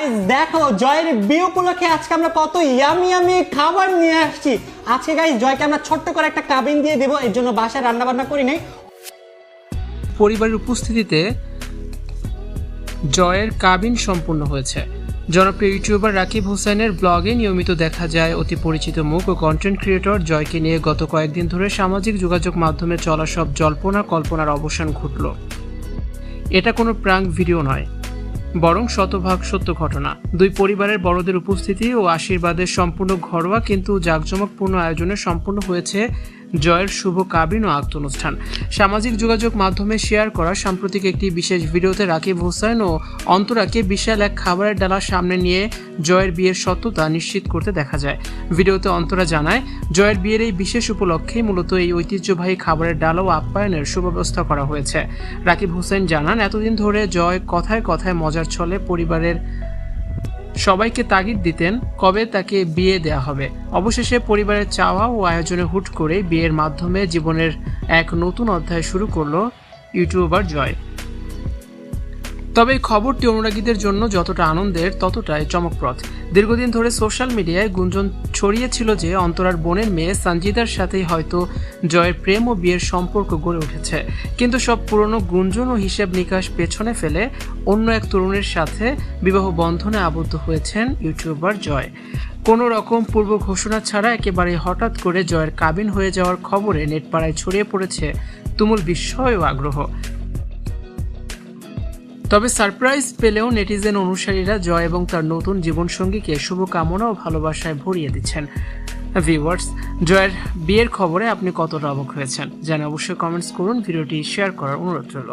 Guys দেখো জয়ের বিয়ে উপলক্ষে আজকে আমরা কত ইয়ামি খাবার নিয়ে আসছি। আজকে গাইস জয়কে আমরা ছোট্ট করে একটা কাবিন দিয়ে দেবো, এর জন্য বাসায় রান্না বান্না করি নাই। পরিবারের উপস্থিতিতে জয়ের কাবিন সম্পূর্ণ হয়েছে। জনপ্রিয় ইউটিউবার রাকিব হোসেনের ব্লগে নিয়মিত দেখা যায় অতি পরিচিত মুখ ও কন্টেন্ট ক্রিয়েটর জয়কে নিয়ে গত কয়েকদিন ধরে সামাজিক যোগাযোগ মাধ্যমে চলা সব জল্পনা কল্পনার অবসান ঘটল। এটা কোনো প্রাঙ্ক ভিডিও নয়, বরং শতভাগ সত্য ঘটনা। দুই পরিবারের বড়দের উপস্থিতি ও আশীর্বাদের সম্পূর্ণ ঘরোয়া কিন্তু জাঁকজমকপূর্ণ আয়োজনে সম্পূর্ণ হয়েছে জয়ের শুভ কাবিন ও আক্ত অনুষ্ঠান। সামাজিক যোগাযোগ মাধ্যমে শেয়ার করা সাম্প্রতিক একটি বিশেষ ভিডিওতে রাকিব হোসেন ও অন্তরাকে বিশাল এক খাবারের ডালা সামনে নিয়ে জয়ের বিয়ের সত্যতা নিশ্চিত করতে দেখা যায়। ভিডিওতে অন্তরা জানায়, জয়ের বিয়ের এই বিশেষ উপলক্ষেই মূলত এই ঐতিহ্যবাহী খাবারের ডালা ও আপ্যায়নের সুব্যবস্থা করা হয়েছে। রাকিব হোসেন জানান, এতদিন ধরে জয় কথায় কথায় মজার ছলে পরিবারের সবাইকে তাগিদ দিতেন কবে তাকে বিয়ে দেয়া হবে। অবশেষে পরিবারের চাওয়া ও আয়োজনে হুট করে বিয়ের মাধ্যমে জীবনের এক নতুন অধ্যায় শুরু করলো ইউটিউবার জয়। তবে এই খবরটি অনুরাগীদের জন্য যতটা আনন্দের ততটাই চমকপ্রদ। দীর্ঘদিন ধরে সোশ্যাল মিডিয়ায় গুঞ্জন ছড়িয়েছিল যে অন্তরার বোনের মেয়ে সঞ্জিদার সাথেই হয়তো জয়ের প্রেম ও বিয়ের সম্পর্ক গড়ে উঠেছে। কিন্তু সব পুরনো গুঞ্জন ও হিসেব নিকাশ পেছনে ফেলে অন্য এক তরুণের সাথে বিবাহ বন্ধনে আবদ্ধ হয়েছেন ইউটিউবার জয়। কোনো রকম পূর্ব ঘোষণা ছাড়া একেবারে হঠাৎ করে জয়ের কাবিন হয়ে যাওয়ার খবরে নেটপাড়ায় ছড়িয়ে পড়েছে তুমুল বিস্ময় ও আগ্রহ। তবে সারপ্রাইজ পেলেও নেটিজেন অনুসারীরা জয় এবং তার নতুন জীবনসঙ্গীকে শুভকামনা ও ভালোবাসায় ভরিয়ে দিচ্ছেন। ভিউয়ার্স, জয়ের বিয়ের খবরে আপনি কতটা অবাক হয়েছেন জানে অবশ্যই কমেন্টস করুন। ভিডিওটি শেয়ার করার অনুরোধ রইল।